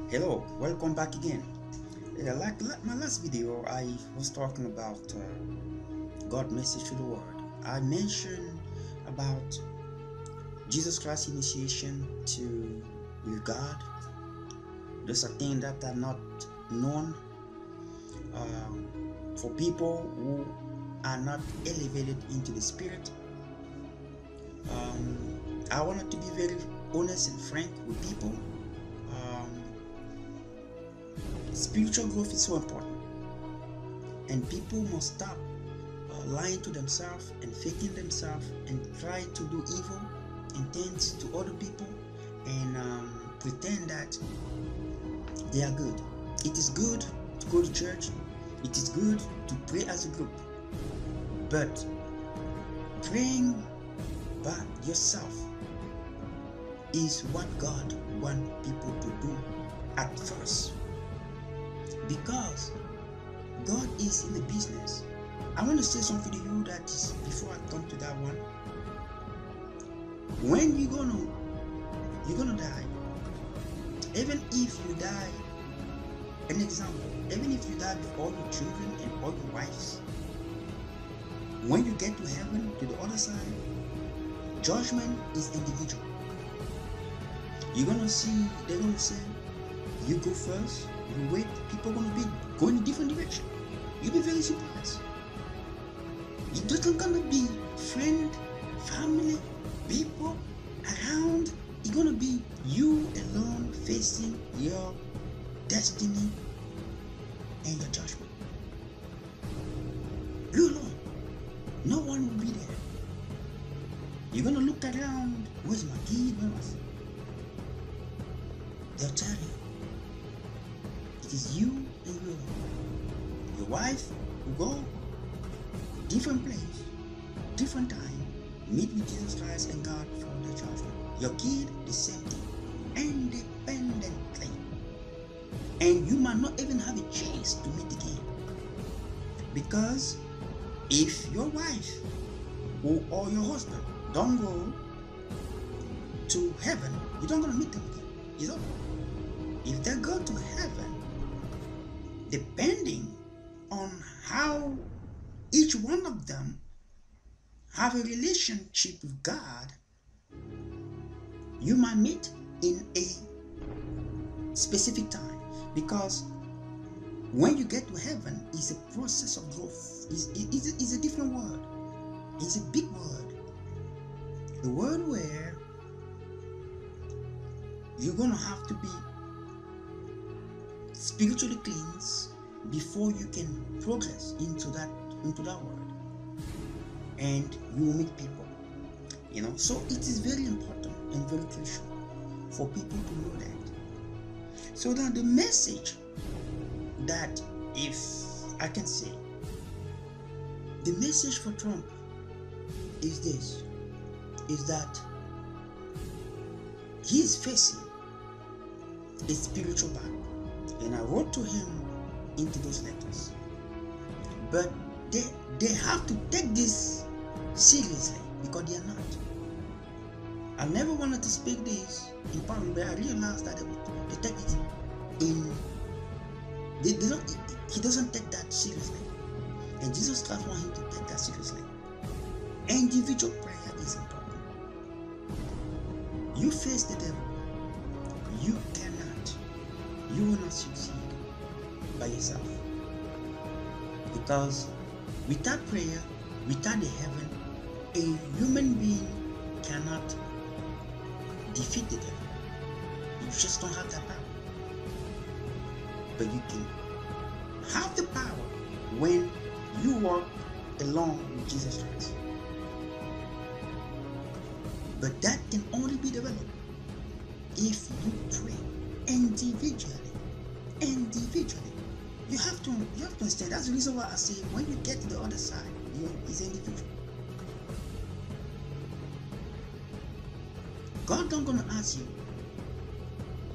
Hello, welcome back again. Yeah, like my last video, I was talking about God message to the world. I mentioned about Jesus Christ initiation to with God. Those are things that are not known for people who are not elevated into the spirit. I wanted to be very honest and frank with people. Spiritual growth is so important, and people must stop lying to themselves and faking themselves and try to do evil intents to other people and pretend that they are good. It is good to go to church, it is good to pray as a group, but praying by yourself is what God wants people to do at first, because God is in the business. I want to say something to you that is before I come to that one. When you're gonna die, even if you die, an example, even if you die with all your children and all your wives, when you get to heaven, to the other side, judgment is individual. You're gonna see, they're gonna say, you go first, you wait, people are gonna be going in different direction. You'll be very surprised. It doesn't gonna be friend, family, people around. It's gonna be you alone facing your destiny and your judgment. You alone. No one will be there. You're gonna look around. Where's my kid? Where was it? They'll tell you. It is you and you alone. Your wife will go different place, different time, meet with Jesus Christ and God for the judgment. Your kid, the same thing, independently. And you might not even have a chance to meet again. Because if your wife or your husband don't go to heaven, you don't gonna meet them again. It's over. If they go to heaven, depending on how each one of them have a relationship with God, you might meet in a specific time. Because when you get to heaven, it's a process of growth. It's a different word. It's a big word. The word where you're gonna have to be spiritually cleansed before you can progress into that word, and you will meet people. So it is very important and very crucial for people to know that. So that the message that, if I can say, the message for Trump is this, is that he's facing a spiritual battle. And I wrote to him into those letters. But they have to take this seriously, because they are not. I never wanted to speak this in public, but I realized that they take it in. He doesn't take that seriously. And Jesus Christ wants him to take that seriously. Individual prayer is important. You face the devil. You will not succeed by yourself. Because without prayer, without the heaven, a human being cannot defeat the devil. You just don't have that power. But you can have the power when you walk along with Jesus Christ. But that can only be developed if you pray individually. You have to understand. That's the reason why I say when you get to the other side, it's individual. God not gonna ask you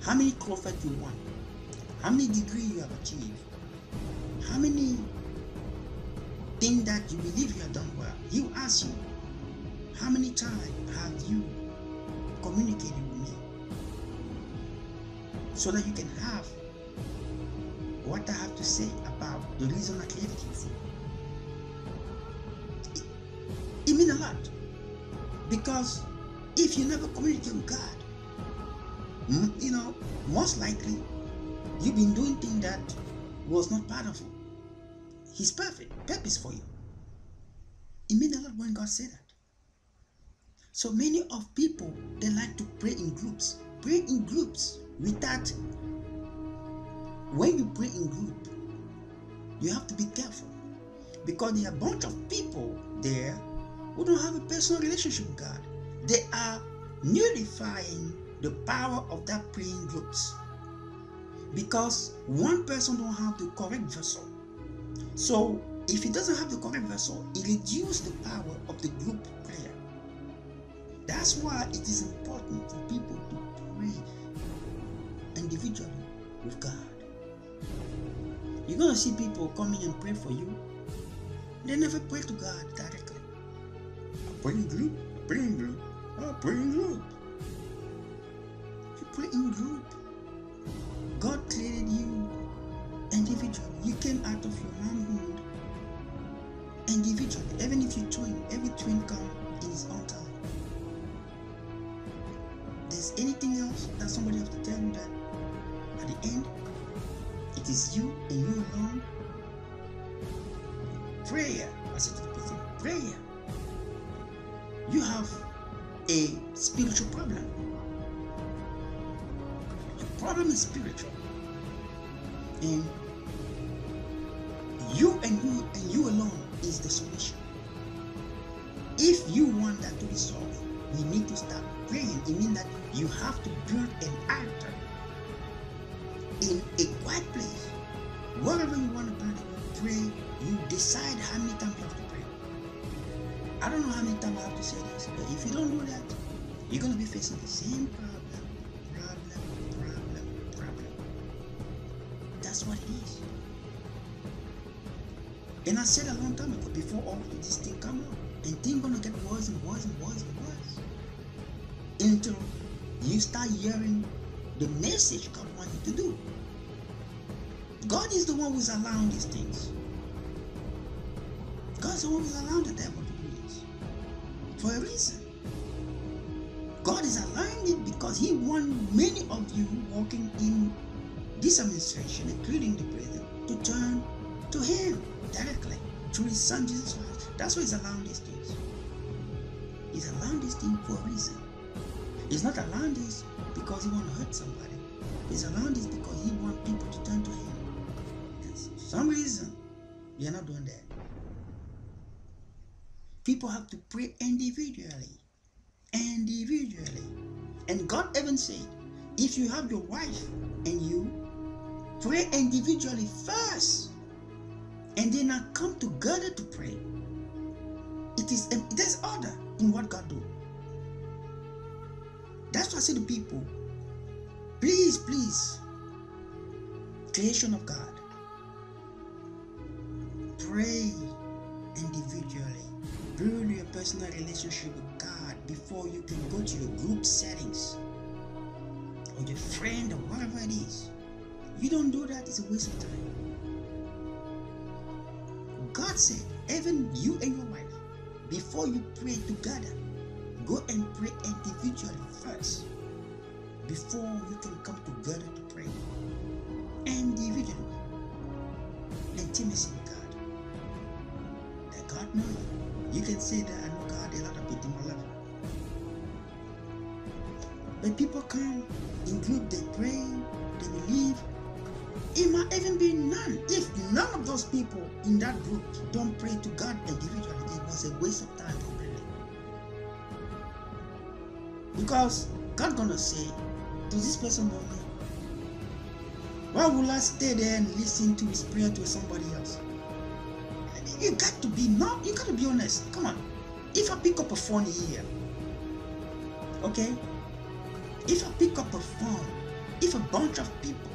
how many prophets you want, how many degrees you have achieved, how many things that you believe you have done well. He will ask you, how many times have you communicated with me? so that you can have what I have to say about the reason I created you for. It means a lot, because if you never communicate with God, most likely you've been doing things that was not part of His perfect purpose for you. It means a lot when God said that. So many of people, they like to pray in groups. Pray in groups without. When you pray in group, you have to be careful, because there are a bunch of people there who don't have a personal relationship with God. They are nullifying the power of that praying groups, because one person don't have the correct vessel. So if he doesn't have the correct vessel, it reduces the power of the group prayer. That's why it is important for people to pray individually with God. You're going to see people coming and pray for you. They never pray to God directly. I pray in group, I pray in group, I pray in group. You pray in group. God created you individually. You came out of your manhood individually. Even if you twin, every twin comes in his own time. There's anything else that somebody has to tell you that at the end, it is you and you alone? Prayer. I said to the person, prayer. You have a spiritual problem. Your problem is spiritual. And you alone is the solution. If you want that to be solved, we need to start praying. It means that you have to build an altar in a quiet place. Wherever you want to pray, you decide how many times you have to pray. I don't know how many times I have to say this, but if you don't do that, you're going to be facing the same problem. That's what it is. And I said a long time ago, before all of this thing come out, and things going to get worse and worse and worse and worse, until you start hearing the message God wants you to do. God is the one who's allowing these things. God's the one who's allowing the devil to do this for a reason. God is allowing it because He wants many of you working in this administration, including the president, to turn to Him directly through His Son Jesus Christ. That's why He's allowing these things. He's allowing these things for a reason. He's not allowing this because He wants to hurt somebody. He's allowing this because He wants people to turn to Him. For some reason, we are not doing that. People have to pray individually. And God even said, if you have your wife and you pray individually first, and then now come together to pray. There's order in what God do. That's why I say to people, please, creation of God, pray individually. Build your personal relationship with God before you can go to your group settings or your friend or whatever it is. You don't do that, it's a waste of time. God said, even you and your wife, before you pray together, go and pray individually first before you can come together to pray. Individually. Intimacy with God. That God knows you. You can say that I know God a lot of people in my life. When people come in group, they pray, they believe. It might even be none. If none of those people in that group don't pray to God individually, it was a waste of time completely. Because God's gonna say, does this person know me? Why will I stay there and listen to his prayer to somebody else? You got to be honest. Come on. If I pick up a phone here, okay? If I pick up a phone, if a bunch of people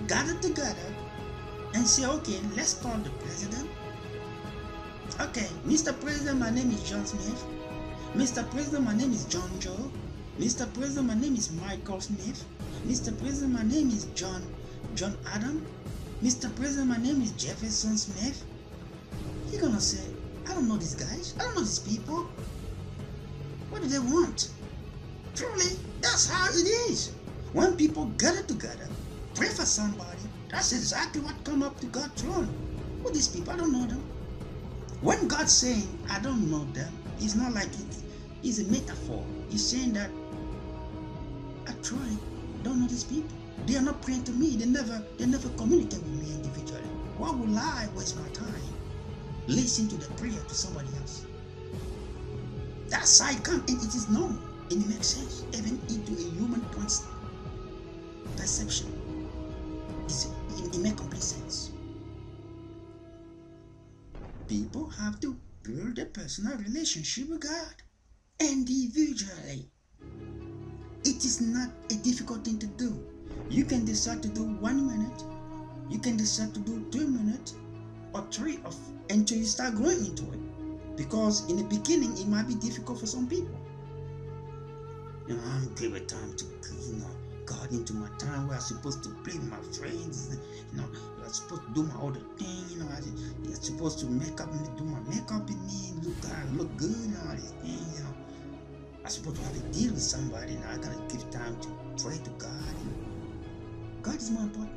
gather together and say, okay, let's call the president. Okay, Mr. President, my name is John Smith. Mr. President, my name is John Joe. Mr. President, my name is Michael Smith. Mr. President, my name is John Adam. Mr. President, my name is Jefferson Smith. You're gonna say, I don't know these guys. I don't know these people. What do they want? Truly, that's how it is. When people gather together, pray for somebody, that's exactly what come up to God's throne. Who are these people? I don't know them. When God's saying, I don't know them, it's not like it is a metaphor. He's saying that I don't know these people. They are not praying to me. They never communicate with me individually. Why would I waste my time listening to the prayer to somebody else? That side comes and it is known and it makes sense even into a human perception. It makes complete sense. People have to build a personal relationship with God individually. It is not a difficult thing to do. You can decide to do 1 minute, you can decide to do 2 minutes or 3 until you start growing into it. Because in the beginning it might be difficult for some people. I'm good with time to God into my time where I'm supposed to play with my friends, I'm supposed to do my other thing, you're supposed to do my makeup with me, look good, all these things, I'm supposed to have a deal with somebody, I gotta give time to pray to God. God is more important.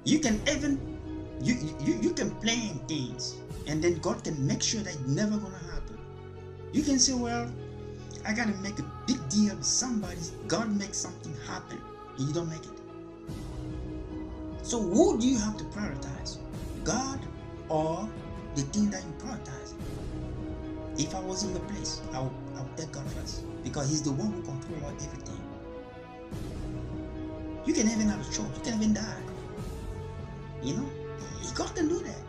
You can even you can plan things and then God can make sure that it's never gonna happen. You can say, well, I gotta make a big deal with somebody. God makes something happen and you don't make it. So who do you have to prioritize? God or the thing that you prioritize? If I was in the place, I would take God first, because He's the one who controls everything. You can even have a choice. You can even die. God can do that.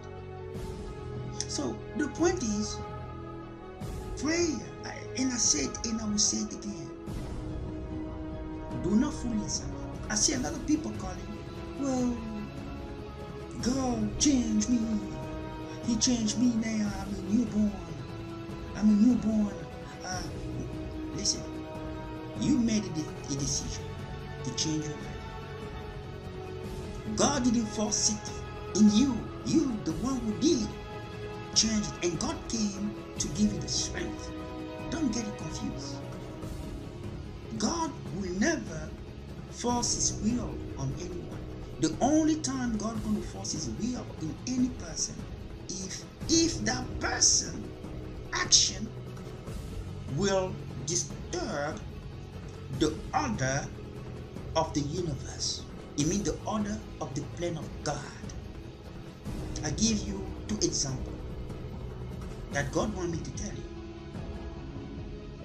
So the point is, prayer, and I said and I will say it again, do not fool yourself. I see a lot of people calling, well, God changed me. He changed me now. I'm a newborn. Listen, you made a decision to change your life. God didn't force it in you. You, the one who did change it, and God came to give you the strength. Don't get it confused. God will never force His will on anyone. The only time God going to force His will in any person if that person action will disturb the order of the universe. It means the order of the plan of God. I give you 2 examples that God wants me to tell you.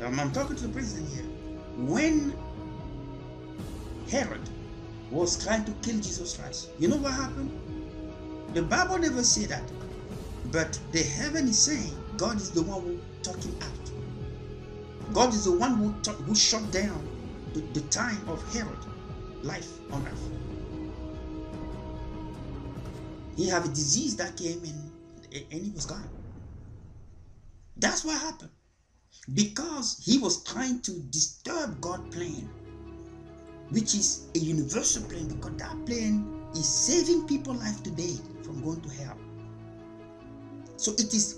I'm talking to the president here. When Herod was trying to kill Jesus Christ, you know what happened? The Bible never said that, but the heaven is saying God is the one who talking out. God is the one who shut down the time of Herod life on earth. He had a disease that came and he was gone. That's what happened. Because he was trying to disturb God's plan, which is a universal plan, because that plan is saving people's life today from going to hell. So it's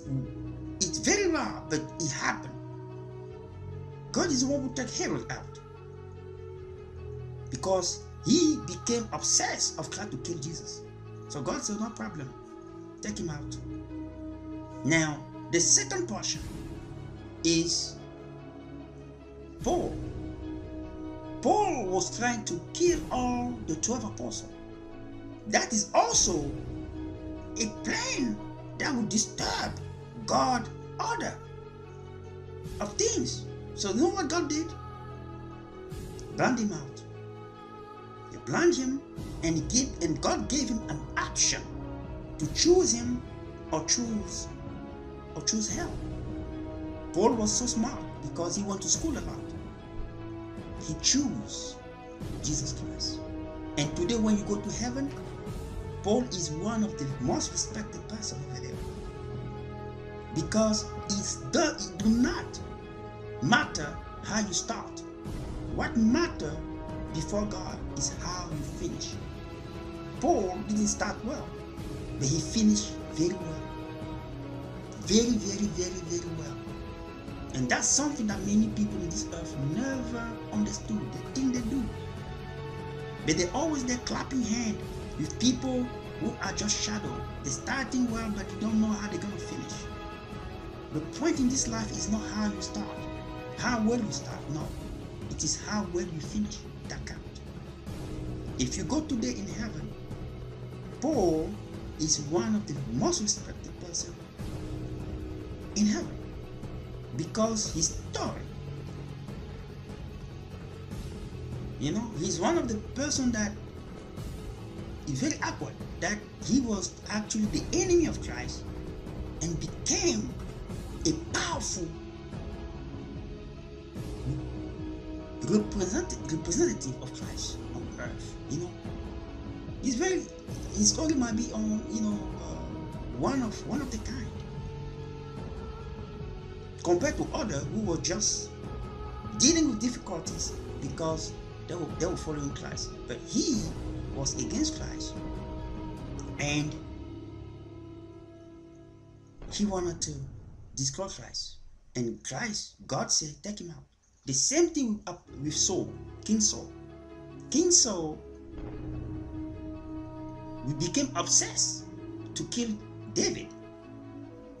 very rare, but it happened. God is the one who took Herod out, because he became obsessed of trying to kill Jesus. So God said, no problem, take him out. Now, the second portion is Paul. Paul was trying to kill all the 12 apostles. That is also a plan that would disturb God's order of things. So you know what God did? Blind him out. He blinded him, and God gave him an option to choose him or choose hell. Paul was so smart because he went to school a lot. He chose Jesus Christ. And today when you go to heaven, Paul is one of the most respected persons over there. Because it do not matter how you start. What matters before God is how you finish. Paul didn't start well, but he finished very well. Very, very, very, very well. And that's something that many people in this earth never understood. They think they do. But they're always there clapping hands with people who are just shadow. They're starting well, but you don't know how they're going to finish. The point in this life is not how you start, how well you start. No, it is how well you finish that counts. If you go today in heaven, Paul is one of the most respected person in heaven because his story, he's one of the person that is very awkward, that he was actually the enemy of Christ and became a powerful representative of Christ on earth. His story might be on one of the kind compared to others who were just dealing with difficulties because they were following Christ. But he was against Christ and he wanted to destroy Christ. And Christ, God said, take him out. The same thing with Saul, King Saul. King Saul, we became obsessed to kill David.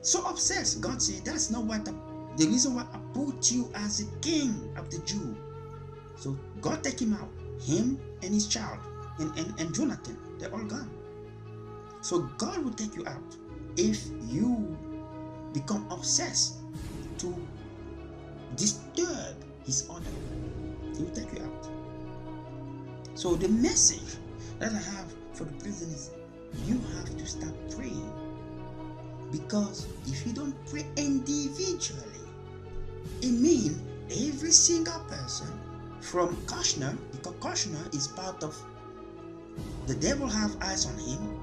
So obsessed, God said, that's not the reason why I put you as a king of the Jew. So God take him out, him and his child, and Jonathan, they're all gone. So God will take you out if you become obsessed to disturb his order. He will take you out. So the message that I have for the prison is you have to start praying, because if you don't pray individually, it means every single person from Kushner, because Kushner is part of the devil have eyes on him,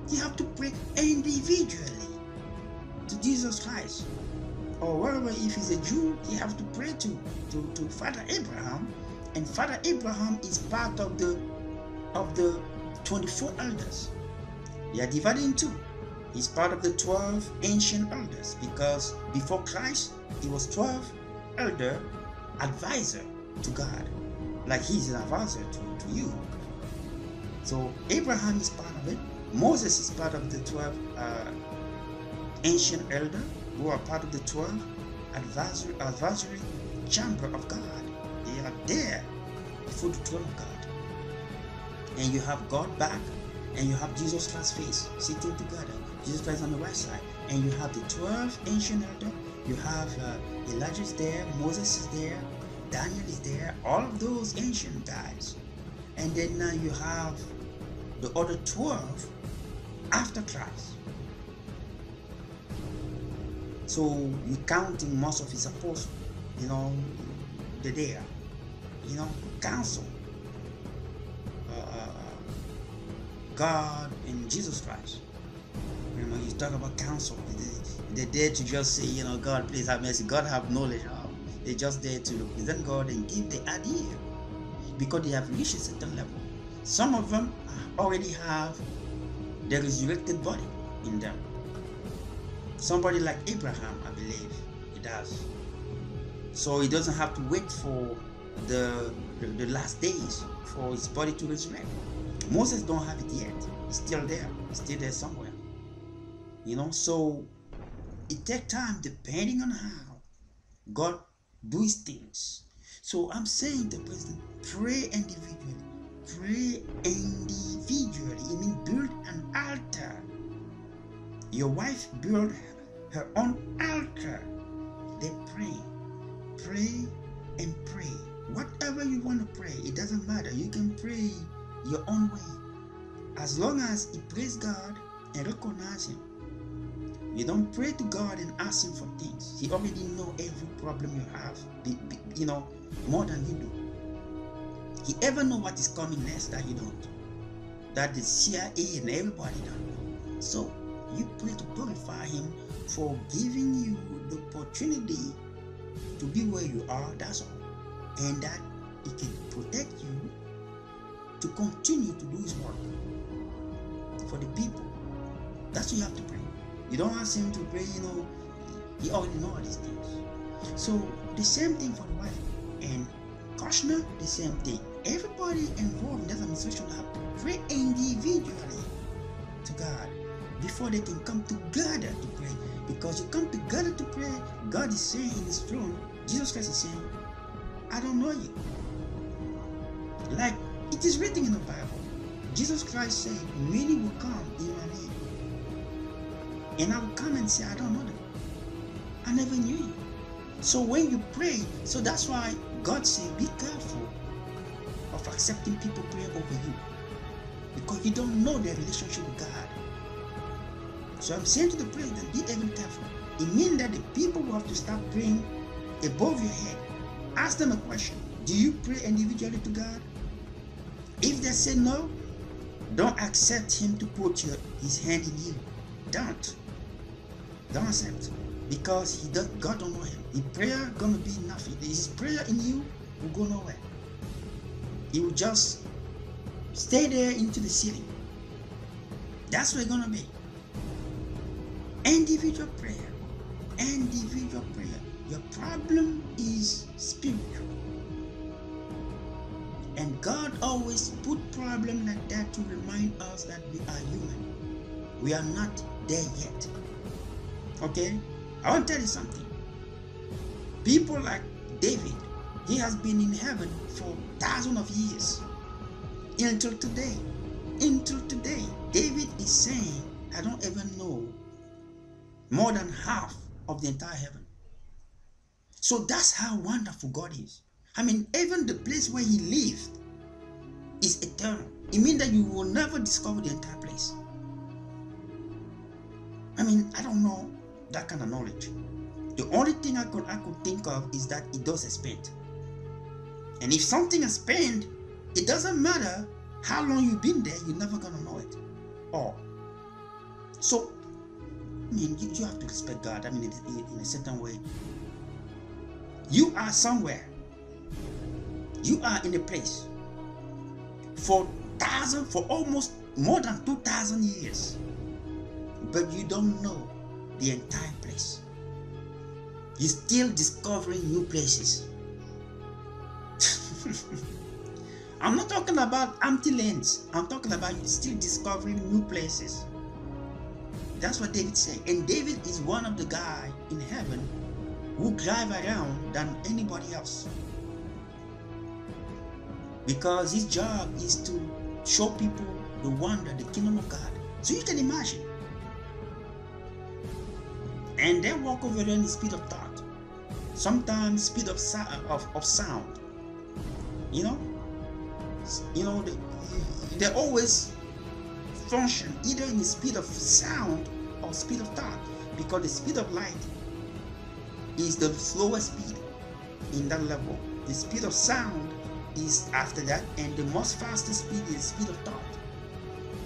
you have to pray individually to Jesus Christ. Or wherever, if he's a Jew, you have to pray to Father Abraham, and Father Abraham is part of the 24 elders. They are divided in two. He's part of the 12 ancient elders, because before Christ, he was 12 elder advisor to God, like he's an advisor to you. So Abraham is part of it. Moses is part of the 12 ancient elder, who are part of the 12 advisory chamber of God. They are there before the throne of God. And you have God back, and you have Jesus Christ's face sitting together. Jesus Christ on the right side, and you have the 12 ancient elder. You have Elijah is there, Moses is there, Daniel is there, all of those ancient guys. And then now you have the other 12 after Christ. So you're counting most of his apostles, they're there, council, God and Jesus Christ. You talk about counsel. They're there to just say, God, please have mercy. God have knowledge. They're just there to represent God and give the idea, because they have reached a certain level. Some of them already have the resurrected body in them. Somebody like Abraham, I believe, he does. So he doesn't have to wait for the last days for his body to resurrect. Moses don't have it yet. He's still there. He's still there somewhere. So it takes time depending on how God does things. So I'm saying to the president, pray individually. Pray individually. It means build an altar. Your wife built her own altar. They pray. Pray and pray. Whatever you want to pray, it doesn't matter. You can pray your own way, as long as you praise God and recognize him. You don't pray to God and ask him for things. He already knows every problem you have, more than you do. He ever know what is coming next that you don't. That the CIA and everybody don't know. So you pray to glorify him for giving you the opportunity to be where you are. That's all. and that He can protect you to continue to do His work for the people. That's what you have to pray. You don't ask Him to pray, He already knows all these things. So the same thing for the wife. And Kushner, the same thing. Everybody involved in that administration have to pray individually to God before they can come together to pray. Because you come together to pray, God is saying in His throne, Jesus Christ is saying, I don't know you. Like it is written in the Bible. Jesus Christ said, many will come in my name. And I will come and say, I don't know them. I never knew you. So when you pray, so that's why God said, be careful of accepting people praying over you. Because you don't know their relationship with God. So I'm saying to the president, be even careful. It means that the people will have to start praying above your head. Ask them a question. Do you pray individually to God? If they say no, don't accept Him to put His hand in you. Don't accept. Because God don't know Him. His prayer gonna be nothing. His prayer in you will go nowhere. He will just stay there into the ceiling. That's what it's gonna be. Individual prayer. Individual prayer. Your problem is spiritual. And God always put problems like that to remind us that we are human. We are not there yet. Okay? I want to tell you something. People like David, he has been in heaven for thousands of years. Until today. Until today. David is saying, I don't even know more than half of the entire heaven. So that's how wonderful God is. I mean, even the place where He lived is eternal. It means that you will never discover the entire place. I mean, I don't know that kind of knowledge. The only thing I could think of is that it does expand. And if something expand, it doesn't matter how long you've been there, you're never gonna know it. Or so I mean, you have to respect God. I mean, in a certain way. You are somewhere. You are in a place for almost more than 2,000 years. But you don't know the entire place. You're still discovering new places. I'm not talking about empty lands. I'm talking about you still discovering new places. That's what David said. And David is one of the guys in heaven who drive around than anybody else. Because his job is to show people the wonder, the kingdom of God. So you can imagine. And they walk over there in the speed of thought. Sometimes speed of sound. They always function either in the speed of sound or speed of thought, because the speed of light is the slowest speed in that level. The speed of sound is after that, and the most fastest speed is the speed of thought.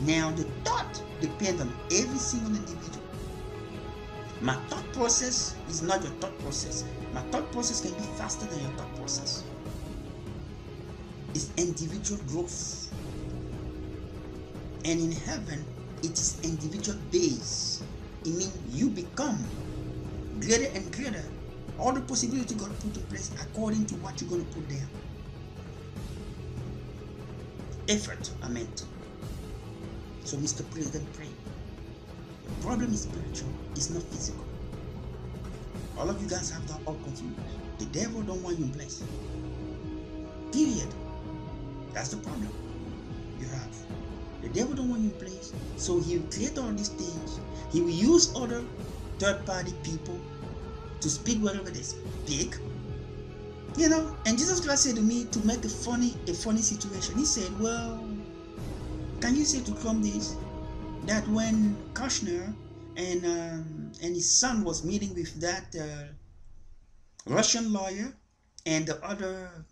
Now the thought depends on every single individual. My thought process is not your thought process. My thought process can be faster than your thought process. It's individual growth. And in heaven, it is individual base. It means you become greater and greater. All the possibility God put in place according to what you're going to put there. Effort, I meant. So Mr. President, pray. The problem is spiritual, it's not physical. All of you guys have that all confused. The devil don't want you in place. Period. That's the problem you have. The devil don't want you in place, so he will create all these things. He will use other third-party people to speak whatever they speak. And Jesus Christ said to me to make a funny situation. He said, well, can you say to Trump this, that when Kushner and his son was meeting with that Russian lawyer and the other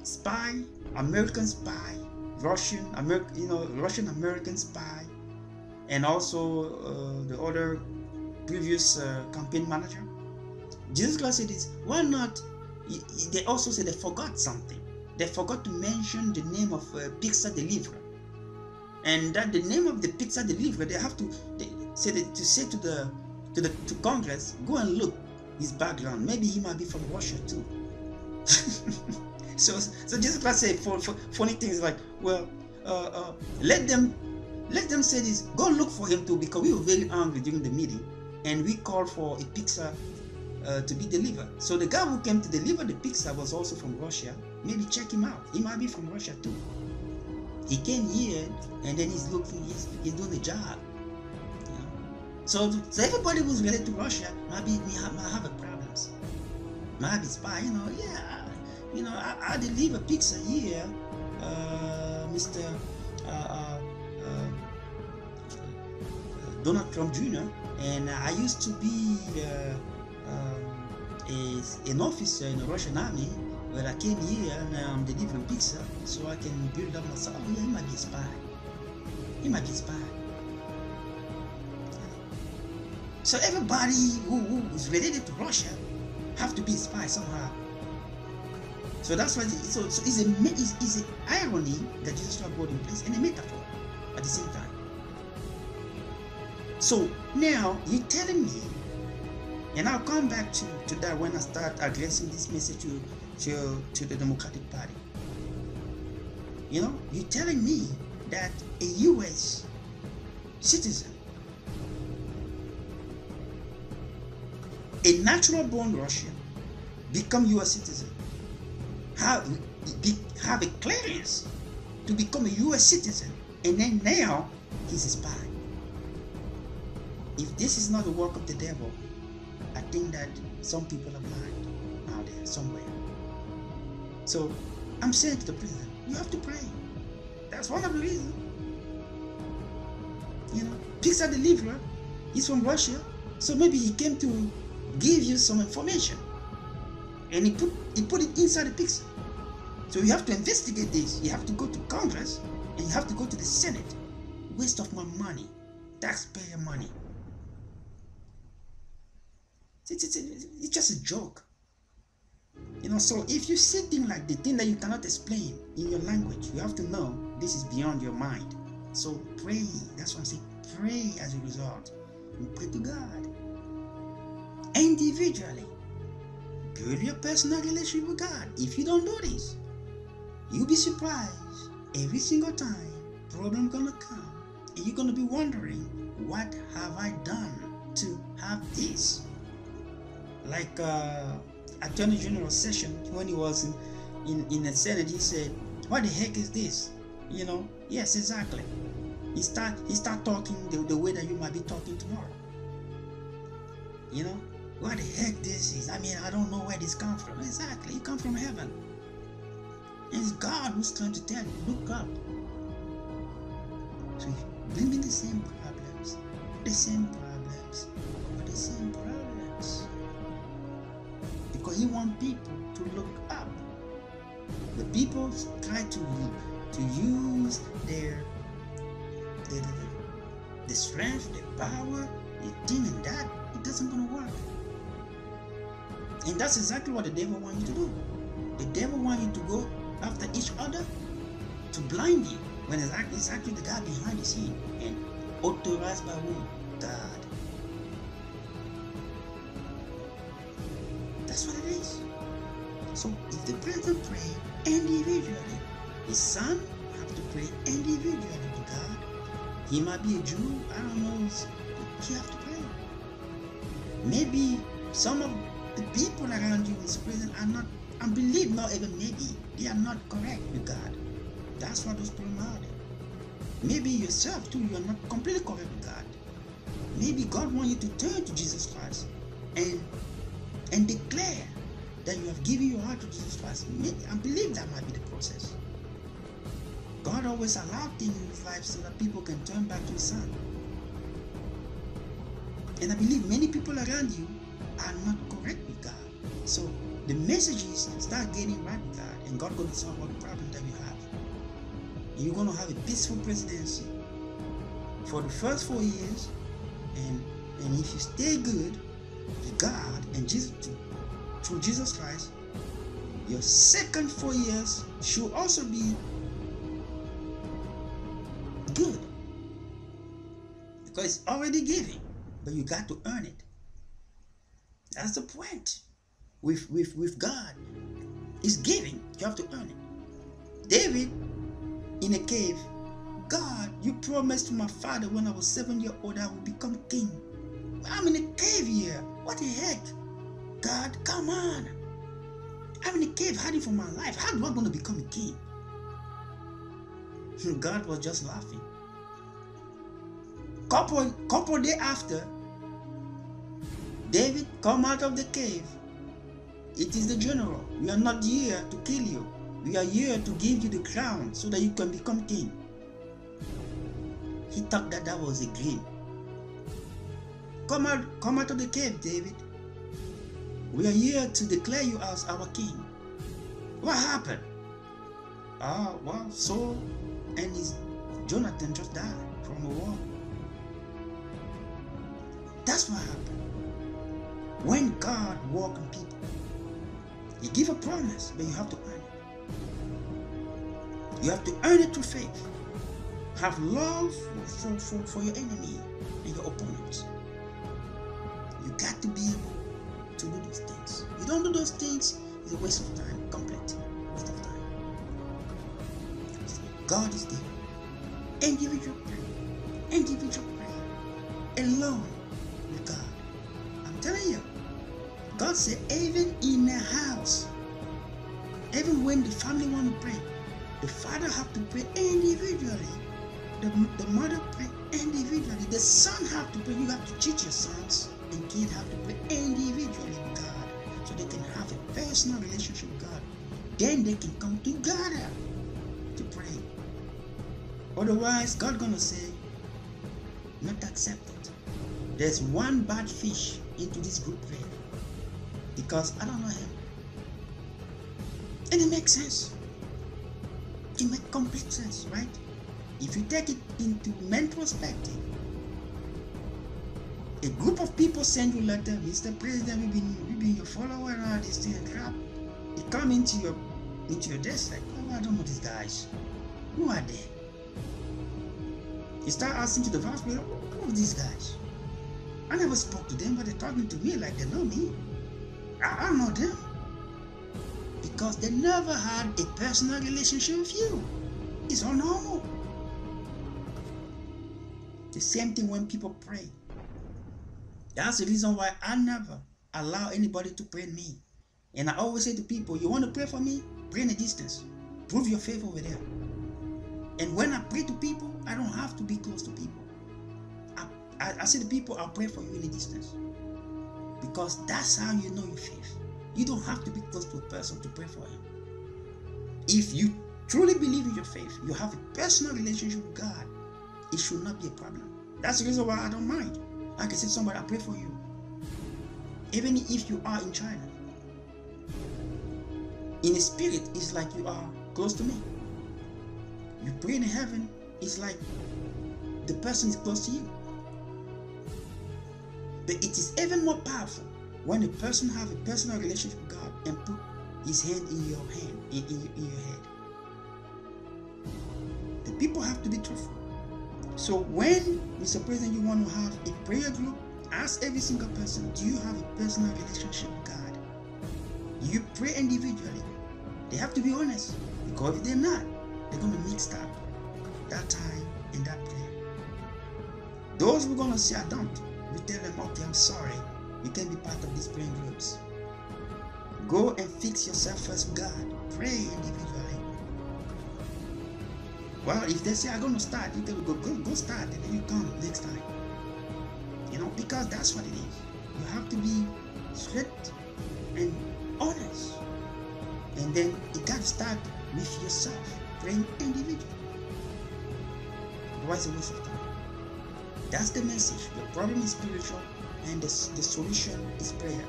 spy, American spy, Russian-American spy, and also the other previous campaign manager, Jesus Christ said this, why not? They also said they forgot something. They forgot to mention the name of Pixar Deliverer. And that the name of the Pixar Deliverer, they have to say to Congress, go and look his background. Maybe he might be from Russia too. so Jesus Christ said for funny things like, well, let them say this, go look for him too, because we were very angry during the meeting and we called for a Pixar to be delivered. So the guy who came to deliver the Pixar was also from Russia. Maybe check him out. He might be from Russia too. He came here and then he's doing a job. You know? So everybody who's related to Russia might have a problems. Might be spy, I deliver Pixar here, Mr. Donald Trump Jr. And I used to be an officer in the Russian army, but I came here and I'm delivering pizza so I can build up myself. Oh yeah, he might be a spy. He might be a spy. So everybody who is related to Russia have to be a spy somehow. So that's why. So it's an irony that Jesus Christ brought in place and a metaphor at the same time. So now you're telling me, and I'll come back to that when I start addressing this message to the Democratic Party. You're telling me that a U.S. citizen, a natural-born Russian, become U.S. citizen, have a clearance to become a U.S. citizen, and then now he's a spy. If this is not the work of the devil, I think that some people are blind out there somewhere. So I'm saying to the president, you have to pray. That's one of the reasons. Pixar Deliverer, he's from Russia, so maybe he came to give you some information, and he put it inside the Pixar. So you have to investigate this. You have to go to Congress, and you have to go to the Senate. Waste of my money, taxpayer money. It's just a joke. So if you see things like the thing that you cannot explain in your language, you have to know this is beyond your mind. So pray. That's what I'm saying. Pray as a result. And pray to God. Individually. Build your personal relationship with God. If you don't do this, you'll be surprised every single time problem gonna come. And you're gonna be wondering, what have I done to have this? Like Attorney General Sessions, when he was in the Senate, he said, what the heck is this? Yes, exactly. He start talking the way that you might be talking tomorrow. What the heck this is? I don't know where this comes from. Exactly, it comes from heaven. And it's God who's trying to tell you, look up. So bring me the same problems. Because he wants people to look up. The people try to use the strength, the power, the thing and that. It doesn't gonna work. And that's exactly what the devil wants you to do. The devil wants you to go after each other to blind you, when it's actually the guy behind the scene, and authorized by who? God. That's what it is. So if the president pray individually, his son have to pray individually to God. He might be a Jew, I don't know, but he have to pray. Maybe some of the people around you in this prison are not, I believe not even maybe, they are not correct with God. That's what those problems are there. Maybe yourself too, you are not completely correct with God. Maybe God wants you to turn to Jesus Christ and declare that you have given your heart to Jesus Christ. I believe that might be the process. God always allowed things in his life so that people can turn back to his son. And I believe many people around you are not correct with God. So the message is, start getting right with God, and God's going to solve all the problems that you have. And you're going to have a peaceful presidency for the first 4 years, and if you stay good with God and Jesus, through Jesus Christ, your second 4 years should also be good, because it's already given, but you got to earn it. That's the point. With God, it's giving. You have to earn it. David, in a cave, God, you promised to my father when I was 7 years old I would become king. I'm in a cave here. What the heck? God, come on. I'm in a cave hiding for my life. How am I going to become a king? God was just laughing. Couple days after, David come out of the cave. It is the general. We are not here to kill you. We are here to give you the crown so that you can become king. He thought that was a dream. Come out of the cave, David. We are here to declare you as our king. What happened? Well, Saul and Jonathan just died from a war. That's what happened. When God works on people, He gives a promise, but you have to earn it. You have to earn it through faith. Have love for your enemy and your opponents. You got to be able to do those things. You don't do those things, it's a waste of time, complete waste of time. God is there. Individual prayer, alone with God. I'm telling you, God said, even in a house, even when the family want to pray, the father have to pray individually. The mother pray individually. The son have to pray. You have to teach your sons and kids have to pray individually with God, so they can have a personal relationship with God. Then they can come together to pray. Otherwise, God gonna say, not accepted. There's one bad fish into this group there, because I don't know him. And it makes sense. It makes complete sense, right? If you take it into mental perspective, a group of people send you a letter, Mr. President, we've been your follower and all this thing and crap. It come into your desk like, oh, I don't know these guys. Who are they? You start asking to the vice president, who are these guys? I never spoke to them, but they're talking to me like they know me. I don't know them. Because they never had a personal relationship with you. It's all normal. The same thing when people pray. That's the reason why I never allow anybody to pray me. And I always say to people, you want to pray for me? Pray in a distance. Prove your faith over there. And when I pray to people, I don't have to be close to people. I say to people, I'll pray for you in a distance. Because that's how you know your faith. You don't have to be close to a person to pray for him. If you truly believe in your faith, you have a personal relationship with God, it should not be a problem. That's the reason why I don't mind. I can say to somebody, I'll pray for you. Even if you are in China. In the spirit, it's like you are close to me. You pray in heaven, it's like the person is close to you. But it is even more powerful when a person has a personal relationship with God and put his hand in your hand, in your head. The people have to be truthful. So when, Mr. President, you want to have a prayer group, ask every single person, do you have a personal relationship with God? You pray individually. They have to be honest, because if they're not, they're going to mix up that time and that prayer. Those who are going to say, I don't, we tell them, okay, I'm sorry, you can't be part of these praying groups. Go and fix yourself first with God. Pray individually. Well, if they say, I'm going to start, you tell them, go start, and then you come next time. You know, because that's what it is. You have to be straight and honest. And then you got to start with yourself, praying individually. Otherwise, a waste of time. That's the message. The problem is spiritual, and the solution is prayer.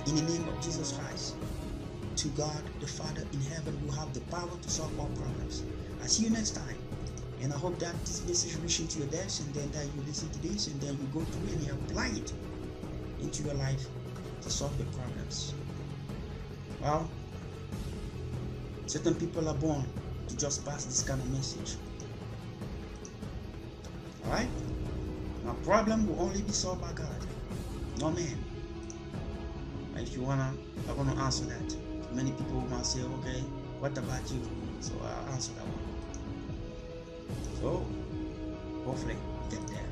In the name of Jesus Christ, to God the Father in heaven, who have the power to solve all problems. I'll see you next time. And I hope that this message reaches to your desk, and then that you listen to this, and then you go through and you apply it into your life to solve your problems. Well, certain people are born to just pass this kind of message. Alright? Now, problem will only be solved by God, no man. If you wanna, I'm gonna answer that. Many people might say, okay, what about you? So I'll answer that one. So hopefully get there.